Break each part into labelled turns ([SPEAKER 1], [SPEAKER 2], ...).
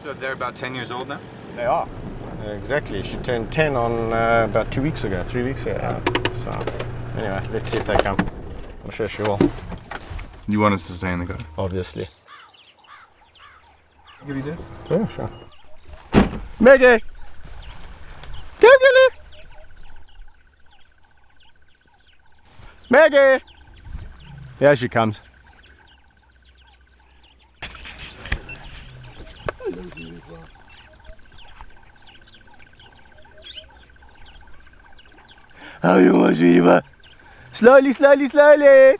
[SPEAKER 1] So they're about 10 years old now?
[SPEAKER 2] They are. Exactly. She turned 10 on about 3 weeks ago. So anyway, let's see if they come. I'm sure she will.
[SPEAKER 1] You want us to stay in the car?
[SPEAKER 2] Obviously.
[SPEAKER 1] Give you this?
[SPEAKER 2] Yeah, sure. Maggie! Come, Gilly! Maggie! Here she comes. How you want, sweetie pie? Slowly, slowly, slowly!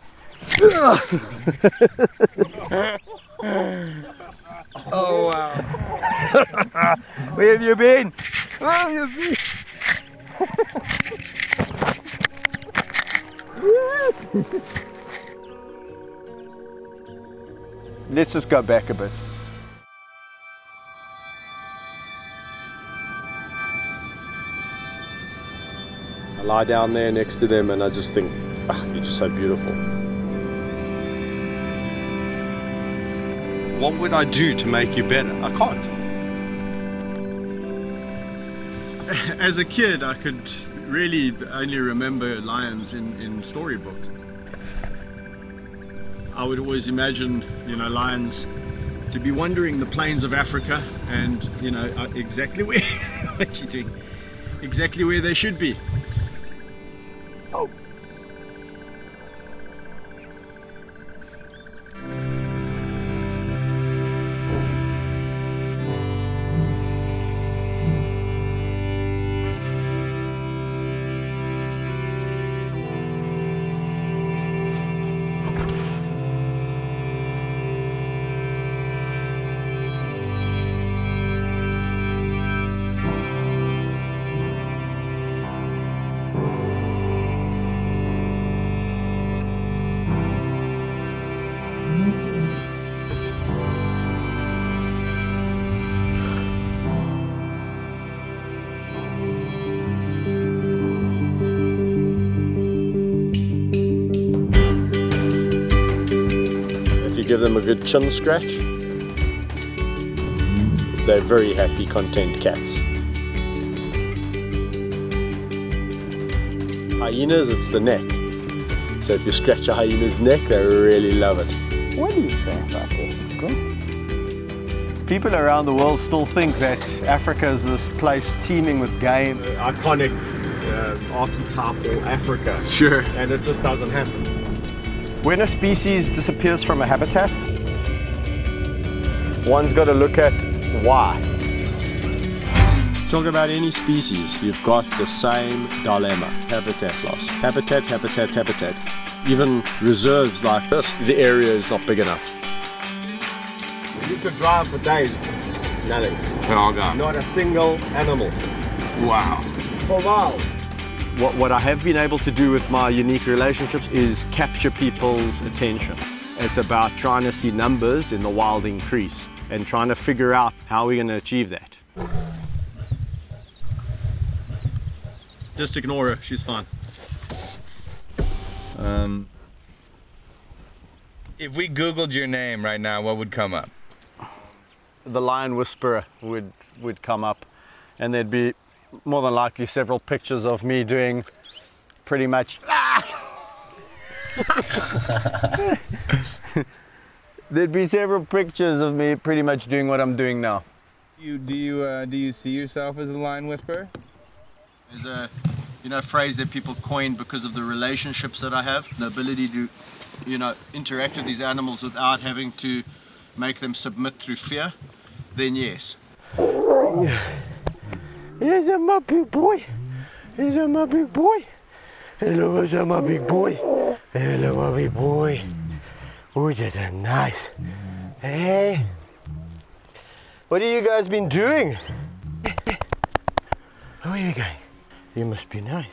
[SPEAKER 1] Oh wow!
[SPEAKER 2] Where have you been? Where have you been? Let's just go back a bit. I lie down there next to them and I just think, you're just so beautiful. What would I do to make you better? I can't. As a kid, I could really only remember lions in storybooks. I would always imagine, lions to be wandering the plains of Africa and, exactly where, what you doing? Exactly where they should be. Oh. Give them a good chin scratch. They're very happy, content cats. Hyenas, it's the neck. So if you scratch a hyena's neck, they really love it. What do you say about that? People around the world still think that Africa is this place teeming with game. Iconic archetypal Africa.
[SPEAKER 1] Sure.
[SPEAKER 2] And it just doesn't happen. When a species disappears from a habitat, one's got to look at why. Talk about any species, you've got the same dilemma. Habitat loss. Habitat, habitat, habitat. Even reserves like this, the area is not big enough. You could drive for days, nothing.
[SPEAKER 1] They're all gone.
[SPEAKER 2] Not a single animal.
[SPEAKER 1] Wow.
[SPEAKER 2] For miles. What I have been able to do with my unique relationships is capture people's attention. It's about trying to see numbers in the wild increase and trying to figure out how we're going to achieve that. Just ignore her, she's fine.
[SPEAKER 1] If we Googled your name right now, what would come up?
[SPEAKER 2] The Lion Whisperer would come up, and there'd be more than likely several pictures of me doing pretty much there'd be several pictures of me pretty much doing what I'm doing now.
[SPEAKER 1] Do you see yourself as a lion whisperer?
[SPEAKER 2] There's a phrase that people coined because of the relationships that I have, the ability to interact with these animals without having to make them submit through fear, then yes. Here's my big boy. Here's my big boy. Hello, here's my big boy. Hello, my big boy. Oh, that's nice. Hey. What have you guys been doing? Where are you going? You must be nice.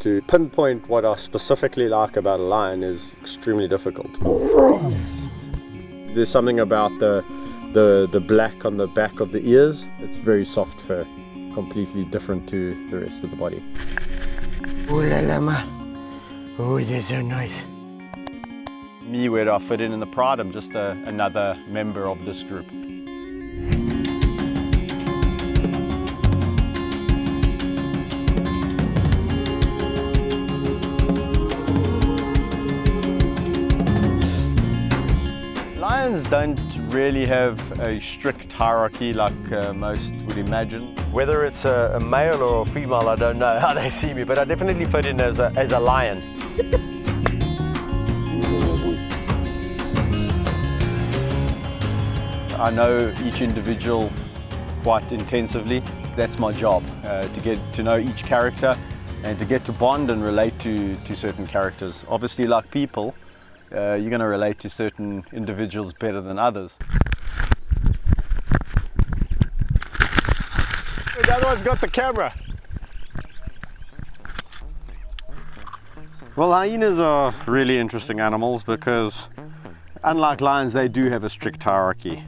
[SPEAKER 2] To pinpoint what I specifically like about a lion is extremely difficult. There's something about the black on the back of the ears. It's very soft fur, completely different to the rest of the body. Oh la la ma. Oh, they're so nice. Me, where do I fit in the pride? I'm just another member of this group. lions don't really have a strict hierarchy like most would imagine. Whether it's a male or a female, I don't know how they see me, but I definitely fit in as a lion. I know each individual quite intensively. That's my job, to get to know each character and to get to bond and relate to certain characters. Obviously, like people, you're going to relate to certain individuals better than others. The other one's got the camera. Well, hyenas are really interesting animals because, unlike lions, they do have a strict hierarchy.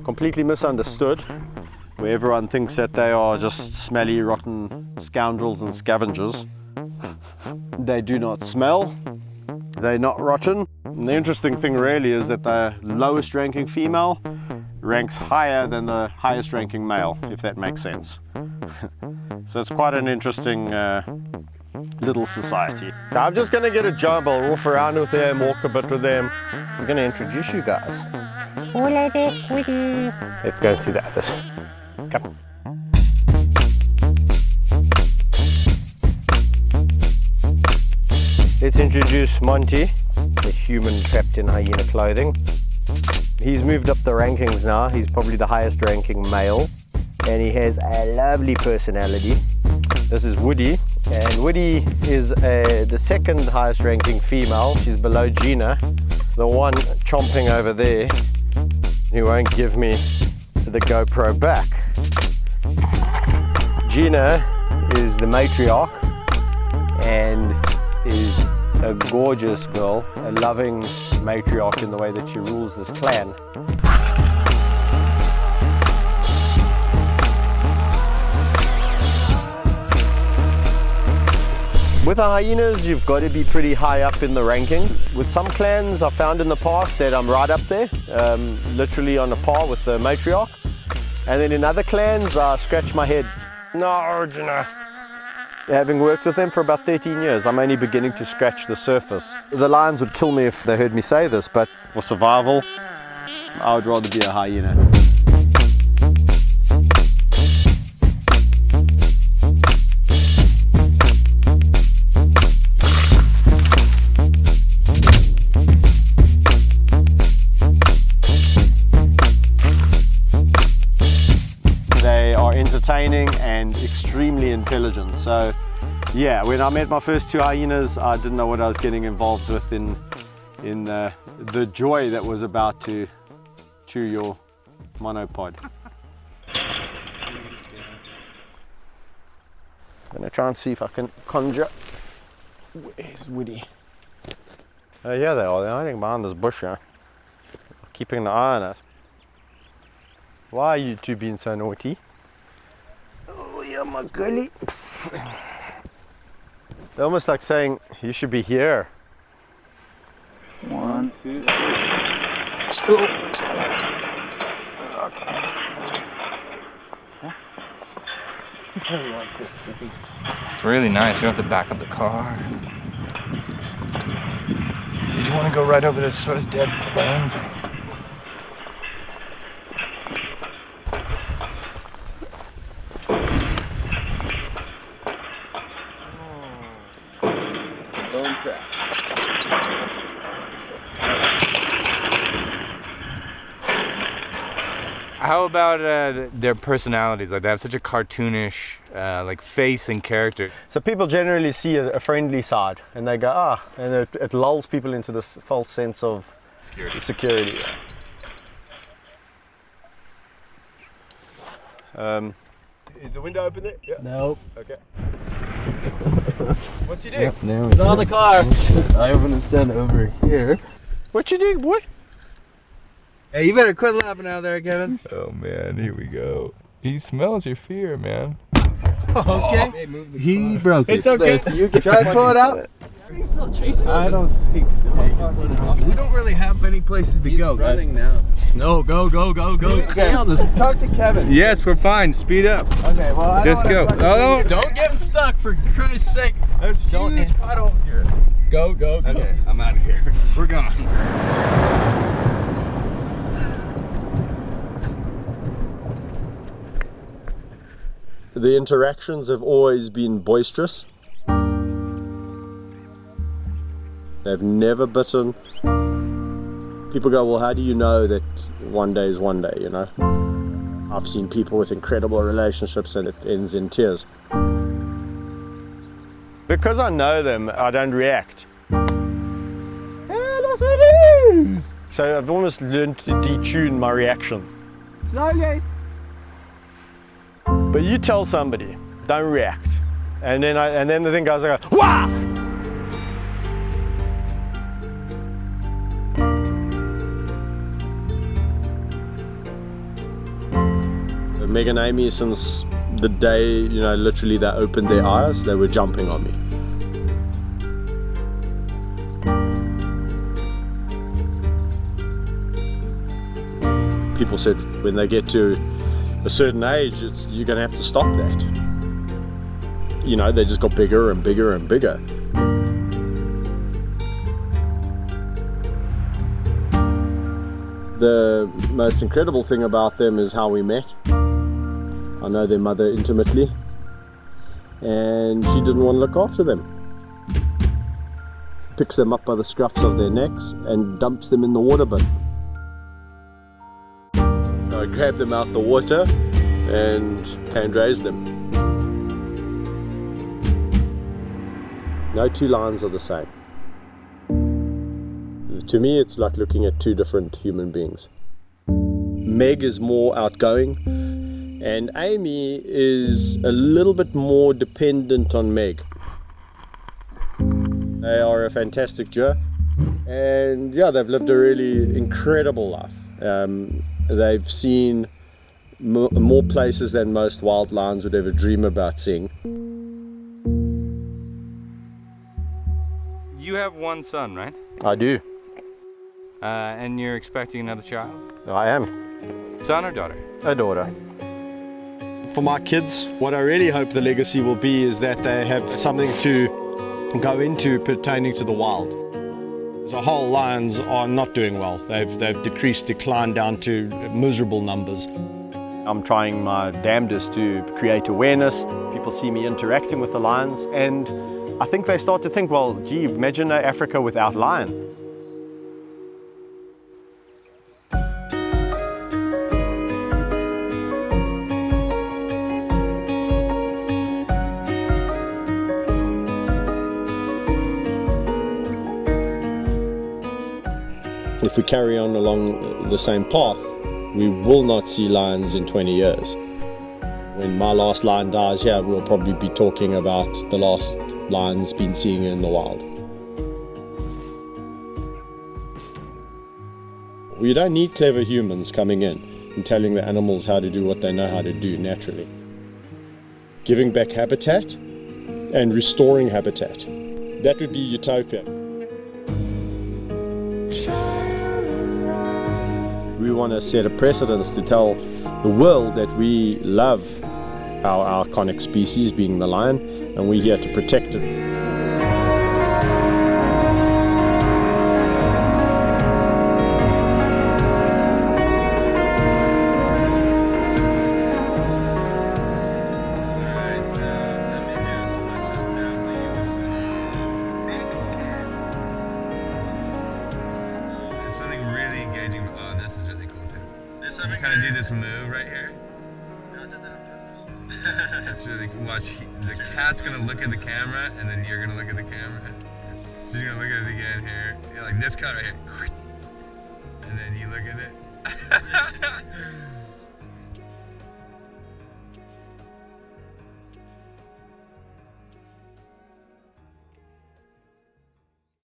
[SPEAKER 2] Completely misunderstood, where everyone thinks that they are just smelly, rotten scoundrels and scavengers. They do not smell, they're not rotten. And the interesting thing really is that the lowest ranking female ranks higher than the highest ranking male, if that makes sense. So it's quite an interesting little society. So I'm just going to get a job, I'll wolf around with them, walk a bit with them. I'm going to introduce you guys. Let's go and see the others. Come. Let's introduce Monty, the human trapped in hyena clothing. He's moved up the rankings now. He's probably the highest ranking male, and he has a lovely personality. This is Woody, and Woody is the second highest ranking female. She's below Gina, the one chomping over there who won't give me the GoPro back. Gina is the matriarch and is a gorgeous girl, a loving matriarch in the way that she rules this clan. With the hyenas, you've got to be pretty high up in the ranking. With some clans, I found in the past that I'm right up there, literally on a par with the matriarch. And then in other clans, I scratch my head. No, Gina. Having worked with them for about 13 years, I'm only beginning to scratch the surface. The lions would kill me if they heard me say this, but for survival, I would rather be a hyena. Entertaining and extremely intelligent. So yeah, when I met my first two hyenas, I didn't know what I was getting involved with in the joy that was about to chew your monopod. I'm gonna try and see if I can conjure. Where's Woody? Oh yeah, they are. They're hiding behind this bush, huh? Keeping an eye on us. Why are you two being so naughty? Oh yeah, my gully. They're almost like saying, you should be here.
[SPEAKER 1] 1, 2, 3. It's really nice. You don't have to back up the car. You want to go right over this sort of dead plain. How about their personalities? Like they have such a cartoonish like face and character.
[SPEAKER 2] So people generally see a friendly side and they go, ah, and it lulls people into this false sense of security. Is the window open there? Yeah.
[SPEAKER 3] Nope.
[SPEAKER 2] Okay. What's he doing?
[SPEAKER 3] Yep, it's on the car. I opened the stand over here.
[SPEAKER 2] What you doing, boy?
[SPEAKER 3] Hey, you better quit laughing out there, Kevin.
[SPEAKER 1] Oh man, here we go. He smells your fear, man.
[SPEAKER 3] Okay.
[SPEAKER 1] Oh,
[SPEAKER 3] He broke it.
[SPEAKER 2] It's okay.
[SPEAKER 3] So you can try to pull it out. Are you still chasing us?
[SPEAKER 1] I don't think so.
[SPEAKER 3] We don't really have many places to go.
[SPEAKER 1] He's running now.
[SPEAKER 3] No, go.
[SPEAKER 1] Okay.
[SPEAKER 3] Talk to Kevin.
[SPEAKER 1] Yes, we're fine. Speed up.
[SPEAKER 3] Okay, well, I
[SPEAKER 1] Just go. Oh,
[SPEAKER 3] don't get stuck, for Christ's sake. There's huge potholes here. Go.
[SPEAKER 1] okay, I'm out of here. We're gone.
[SPEAKER 2] The interactions have always been boisterous. They've never bitten. People go, well, how do you know that one day is one day, you know? I've seen people with incredible relationships and it ends in tears. Because I know them, I don't react. So I've almost learned to detune my reactions. Slowly. But you tell somebody, don't react. And then the thing goes, I go, wah! Meg and Amy, since the day, you know, literally they opened their eyes, they were jumping on me. People said when they get to a certain age, you're going to have to stop that. You know, they just got bigger and bigger and bigger. The most incredible thing about them is how we met. I know their mother intimately, and she didn't want to look after them. Picks them up by the scruffs of their necks and dumps them in the water bin. I grabbed them out the water and hand raised them. No two lions are the same. To me, it's like looking at two different human beings. Meg is more outgoing, and Amy is a little bit more dependent on Meg. They are a fantastic duo, and yeah, they've lived a really incredible life. They've seen more places than most wild lions would ever dream about seeing.
[SPEAKER 1] You have one son, right?
[SPEAKER 2] I do.
[SPEAKER 1] And you're expecting another child?
[SPEAKER 2] I am.
[SPEAKER 1] Son or daughter?
[SPEAKER 2] A daughter. For my kids, what I really hope the legacy will be is that they have something to go into pertaining to the wild. As a whole, lions are not doing well. They've declined down to miserable numbers. I'm trying my damnedest to create awareness. People see me interacting with the lions, and I think they start to think, well, gee, imagine Africa without lion. If we carry on along the same path, we will not see lions in 20 years. When my last lion dies here, we'll probably be talking about the last lions been seeing in the wild. We don't need clever humans coming in and telling the animals how to do what they know how to do naturally. Giving back habitat and restoring habitat. That would be utopia. We want to set a precedence to tell the world that we love our iconic species, being the lion, and we're here to protect it.
[SPEAKER 1] You kind of do this move right here. It's really cool. Watch, the cat's gonna look at the camera, and then you're gonna look at the camera. She's gonna look at it again here. Yeah, like this cut right here. And then you look at it.